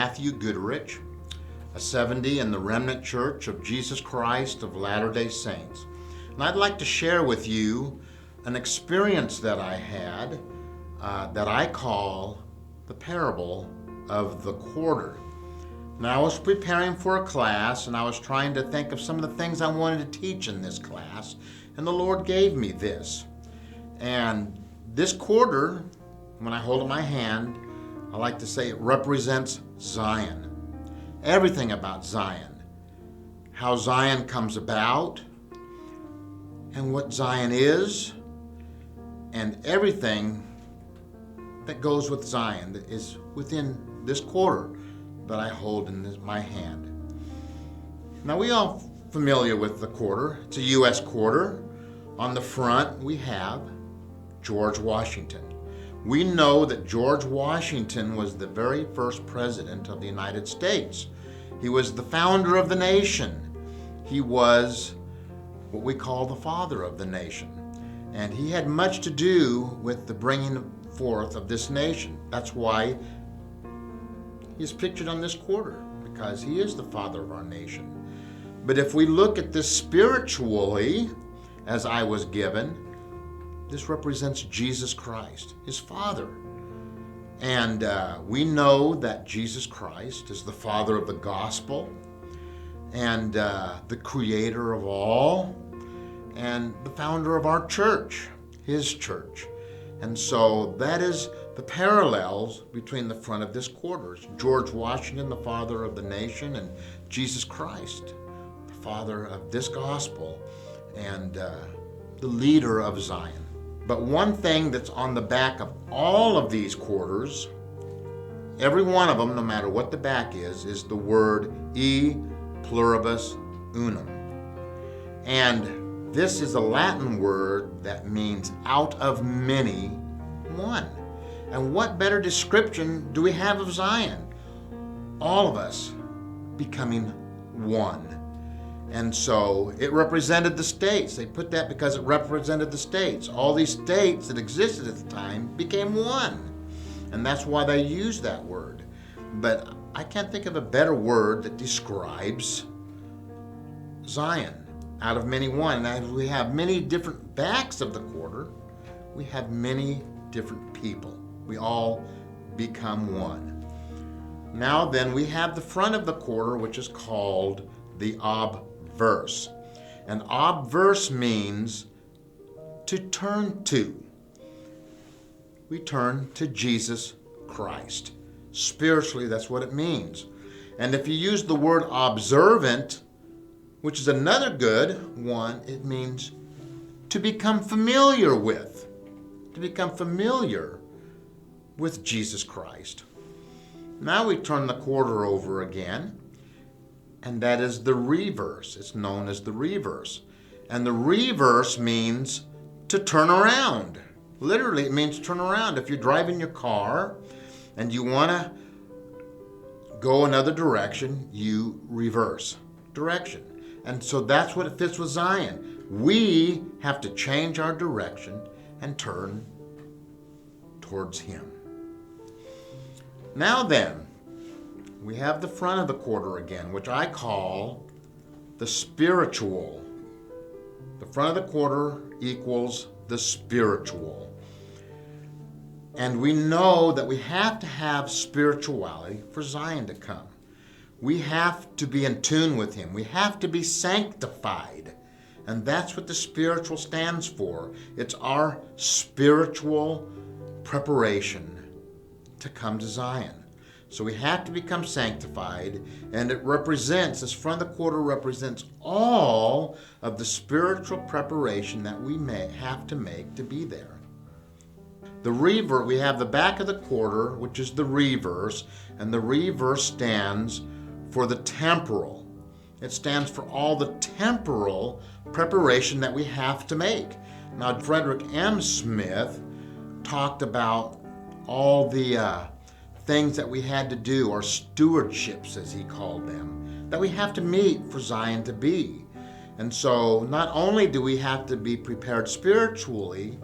Matthew Goodrich, a 70 in the Remnant Church of Jesus Christ of Latter-day Saints. And I'd like to share with you an experience that I had that I call the parable of the quarter. Now, I was preparing for a class and I was trying to think of some of the things I wanted to teach in this class, and the Lord gave me this. And this quarter, when I hold it in my hand, I like to say it represents Zion. Everything about Zion. How Zion comes about, and what Zion is, and everything that goes with Zion that is within this quarter that I hold in my hand. Now, we all familiar with the quarter. It's a U.S. quarter. On the front, we have George Washington. We know that George Washington was the very first president of the United States. He was the founder of the nation. He was what we call the father of the nation. And he had much to do with the bringing forth of this nation. That's why he's pictured on this quarter, because he is the father of our nation. But if we look at this spiritually, as I was given, this represents Jesus Christ, his Father. And we know that Jesus Christ is the Father of the gospel and the creator of all and the founder of our church, his church. And so that is the parallels between the front of this quarter. It's George Washington, the father of the nation, and Jesus Christ, the father of this gospel and the leader of Zion. But one thing that's on the back of all of these quarters, every one of them, no matter what the back is the word e pluribus unum. And this is a Latin word that means out of many, one. And what better description do we have of Zion? All of us becoming one. And so it represented the states. They put that because it represented the states. All these states that existed at the time became one. And that's why they used that word. But I can't think of a better word that describes Zion. Out of many, one. And we have many different backs of the quarter. We have many different people. We all become one. Now then, we have the front of the quarter, which is called the obverse. And obverse means to turn to. We turn to Jesus Christ. Spiritually, that's what it means. And if you use the word observant, which is another good one, it means to become familiar with. To become familiar with Jesus Christ. Now we turn the quarter over again, and that is the reverse. It's known as the reverse. And the reverse means to turn around. Literally, it means turn around. If you're driving your car and you want to go another direction, you reverse direction. And so that's what it fits with Zion. We have to change our direction and turn towards him. Now then, we have the front of the quarter again, which I call the spiritual. The front of the quarter equals the spiritual. And we know that we have to have spirituality for Zion to come. We have to be in tune with him. We have to be sanctified. And that's what the spiritual stands for. It's our spiritual preparation to come to Zion. So we have to become sanctified, and it represents, this front of the quarter represents all of the spiritual preparation that we may have to make to be there. The reverse, we have the back of the quarter, which is the reverse, and the reverse stands for the temporal. It stands for all the temporal preparation that we have to make. Now, Frederick M. Smith talked about all the things that we had to do, or stewardships as he called them, that we have to meet for Zion to be. And so not only do we have to be prepared spiritually,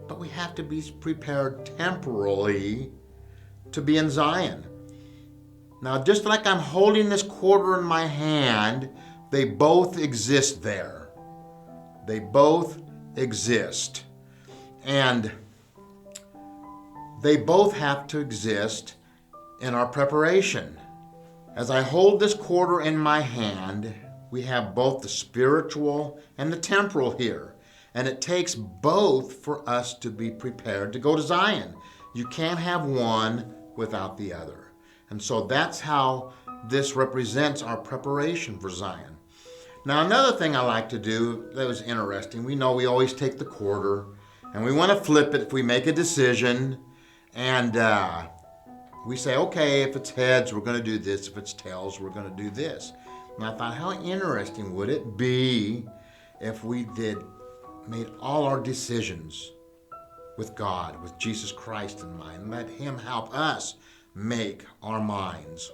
but we have to be prepared temporally to be in Zion. Now, just like I'm holding this quarter in my hand, they both exist there. They both exist. And they both have to exist in our preparation. As I hold this quarter in my hand, we have both the spiritual and the temporal here. And it takes both for us to be prepared to go to Zion. You can't have one without the other. And so that's how this represents our preparation for Zion. Now, another thing I like to do that was interesting, we know we always take the quarter and we want to flip it if we make a decision. And we say, okay, if it's heads, we're going to do this. If it's tails, we're going to do this. And I thought, how interesting would it be if we made all our decisions with God, with Jesus Christ in mind, and let Him help us make our minds.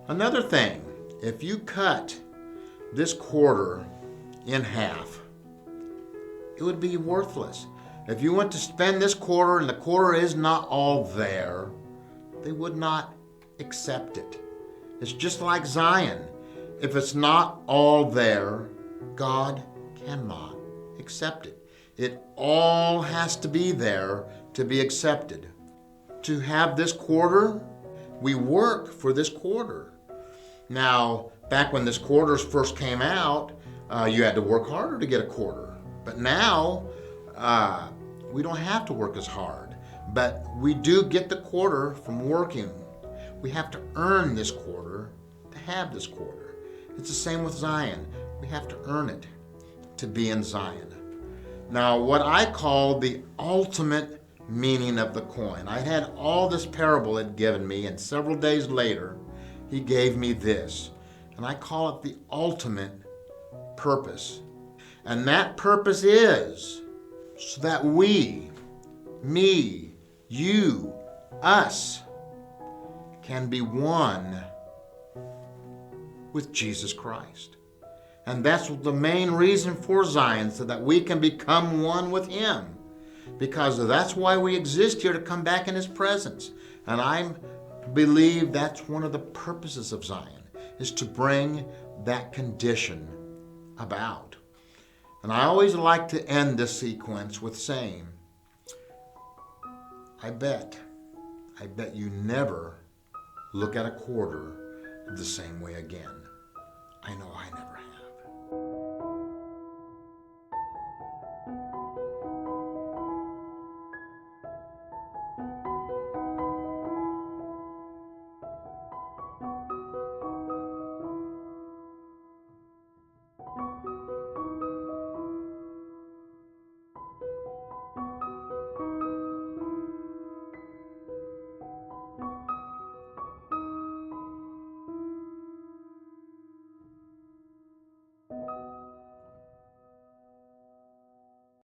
Another thing, if you cut this quarter in half, it would be worthless. If you went to spend this quarter and the quarter is not all there, they would not accept it. It's just like Zion. If it's not all there, God cannot accept it. It all has to be there to be accepted. To have this quarter, we work for this quarter. Now, back when this quarters first came out, you had to work harder to get a quarter. But now, we don't have to work as hard. But we do get the quarter from working. We have to earn this quarter to have this quarter. It's the same with Zion. We have to earn it to be in Zion. Now, what I call the ultimate meaning of the coin. I had all this parable had given me, and several days later, he gave me this. And I call it the ultimate purpose. And that purpose is so that we, me, you, us, can be one with Jesus Christ. And that's the main reason for Zion, so that we can become one with Him. Because that's why we exist here, to come back in His presence. And I believe that's one of the purposes of Zion, is to bring that condition about. And I always like to end this sequence with saying, I bet you never look at a quarter the same way again. I know I never have.